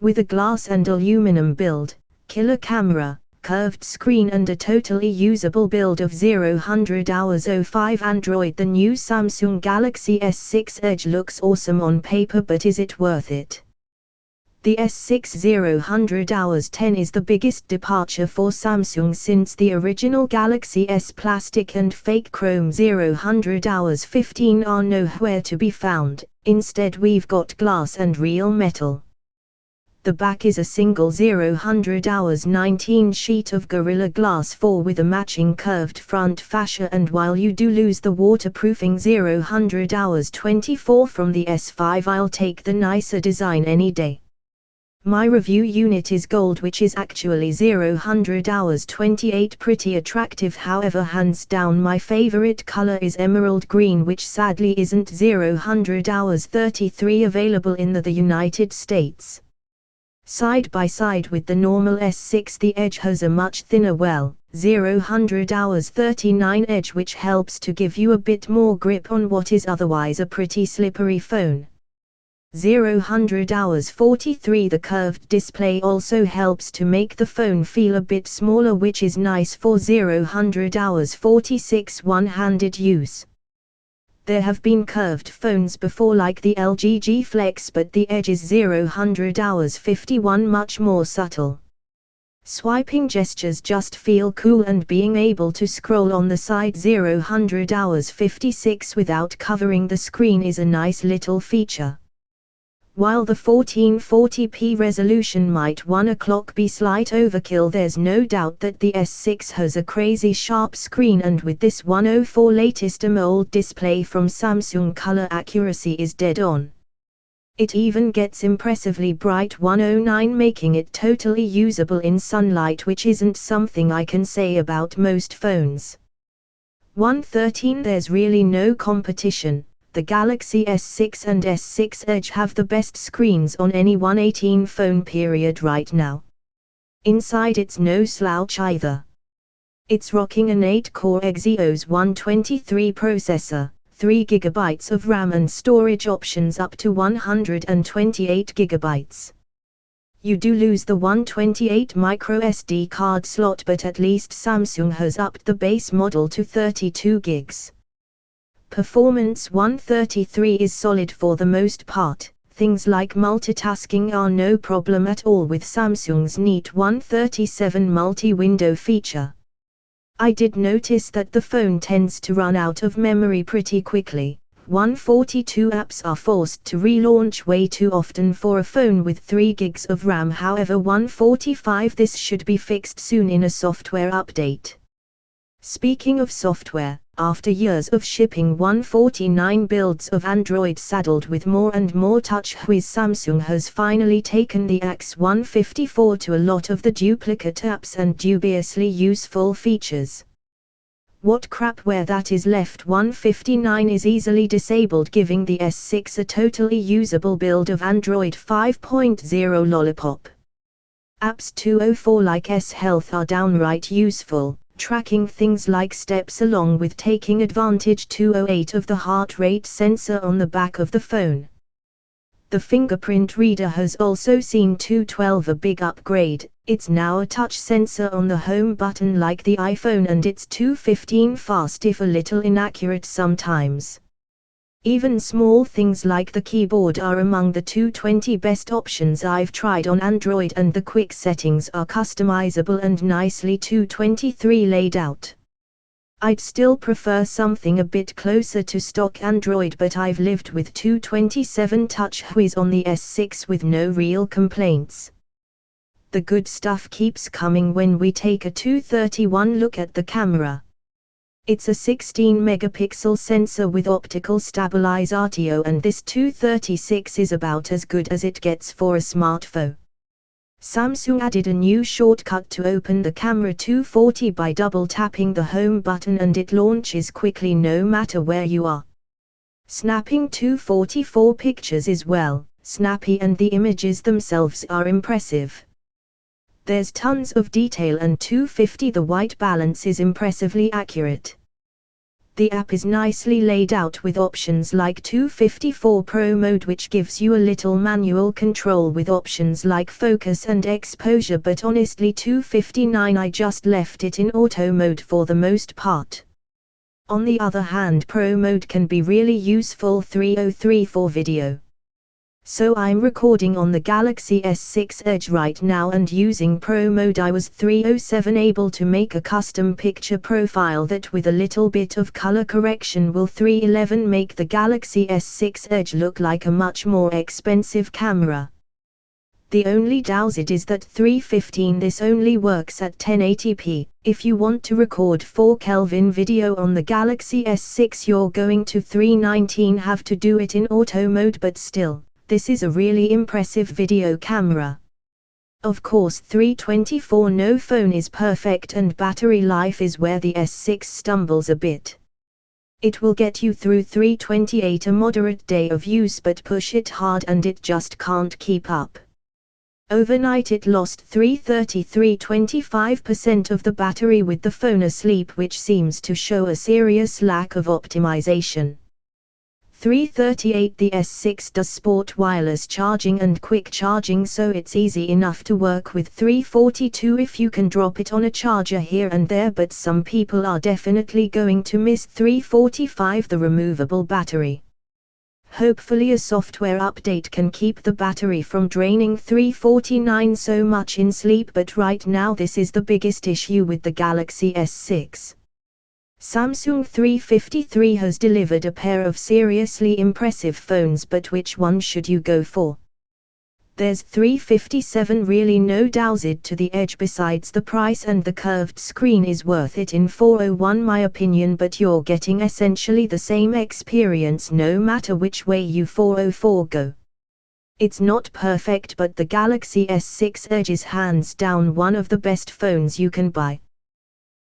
With a glass and aluminum build, killer camera, curved screen and a totally usable build of 0-100-05 Android, the new Samsung Galaxy S6 Edge looks awesome on paper, but is it worth it? The S6 0-100-10 is the biggest departure for Samsung since the original Galaxy S. Plastic and fake chrome 0-100-15 are nowhere to be found. Instead we've got glass and real metal. The back is a single 0-100-19 sheet of Gorilla Glass 4 with a matching curved front fascia, and while you do lose the waterproofing 0-100-24 from the S5, I'll take the nicer design any day. My review unit is gold, which is actually 0-100-28, pretty attractive. However, hands down my favorite color is emerald green, which sadly isn't 0-100-33 available in the United States. Side by side with the normal S6, the Edge has a much thinner 0-100-39 edge, which helps to give you a bit more grip on what is otherwise a pretty slippery phone. 0-100-43 The curved display also helps to make the phone feel a bit smaller, which is nice for 0-100-46 one-handed use. There have been curved phones before like the LG G Flex, but the Edge is 0-100-51 much more subtle. Swiping gestures just feel cool, and being able to scroll on the side 0-100-56 without covering the screen is a nice little feature. While the 1440p resolution might 1 o'clock be slight overkill, there's no doubt that the S6 has a crazy sharp screen, and with this 104 latest AMOLED display from Samsung, color accuracy is dead on. It even gets impressively bright 109, making it totally usable in sunlight, which isn't something I can say about most phones. 113 There's really no competition. The Galaxy S6 and S6 Edge have the best screens on any 118 phone period right now. Inside it's no slouch either. It's rocking an 8-core Exynos 123 processor, 3GB of RAM and storage options up to 128GB. You do lose the 128 microSD card slot, but at least Samsung has upped the base model to 32GB. Performance 133 is solid for the most part. Things like multitasking are no problem at all with Samsung's neat 137 multi-window feature. I did notice that the phone tends to run out of memory pretty quickly. 142 apps are forced to relaunch way too often for a phone with 3 gigs of RAM. However, 145 this should be fixed soon in a software update. Speaking of software, after years of shipping 149 builds of Android saddled with more and more TouchWiz, Samsung has finally taken the axe 154 to a lot of the duplicate apps and dubiously useful features. What crapware that is left 159 is easily disabled, giving the S6 a totally usable build of Android 5.0 Lollipop. Apps 204 like S-Health are downright useful, tracking things like steps along with taking advantage 208 of the heart rate sensor on the back of the phone. The fingerprint reader has also seen 212 a big upgrade. It's now a touch sensor on the home button like the iPhone, and it's 215 fast if a little inaccurate sometimes. Even small things like the keyboard are among the 220 best options I've tried on Android, and the quick settings are customizable and nicely 223 laid out. I'd still prefer something a bit closer to stock Android, but I've lived with 227 TouchWiz on the S6 with no real complaints. The good stuff keeps coming when we take a 231 look at the camera. It's a 16-megapixel sensor with optical stabilization, and this 236 is about as good as it gets for a smartphone. Samsung added a new shortcut to open the camera 240 by double-tapping the home button, and it launches quickly no matter where you are. Snapping 244 pictures is well snappy, and the images themselves are impressive. There's tons of detail, and 250 the white balance is impressively accurate. The app is nicely laid out with options like 254 Pro mode, which gives you a little manual control with options like focus and exposure, but honestly 259 I just left it in auto mode for the most part. On the other hand, Pro mode can be really useful 303 for video. So I'm recording on the Galaxy S6 Edge right now, and using Pro mode I was 307 able to make a custom picture profile that with a little bit of color correction will 311 make the Galaxy S6 Edge look like a much more expensive camera. The only downside is that 315 this only works at 1080p. If you want to record 4 Kelvin video on the Galaxy S6 you're going to 319 have to do it in auto mode, but still, this is a really impressive video camera. Of course 324 no phone is perfect, and battery life is where the S6 stumbles a bit. It will get you through 328 a moderate day of use, but push it hard and it just can't keep up. Overnight it lost 333 25% of the battery with the phone asleep, which seems to show a serious lack of optimization. 338 the S6 does support wireless charging and quick charging, so it's easy enough to work with 342 if you can drop it on a charger here and there, but some people are definitely going to miss 345 the removable battery. Hopefully a software update can keep the battery from draining 349 so much in sleep, but right now this is the biggest issue with the Galaxy S6. Samsung 353 has delivered a pair of seriously impressive phones, but which one should you go for? There's 357 really no downside to the Edge besides the price, and the curved screen is worth it in 401 my opinion, but you're getting essentially the same experience no matter which way you 404 go. It's not perfect, but the Galaxy S6 Edge is hands down one of the best phones you can buy.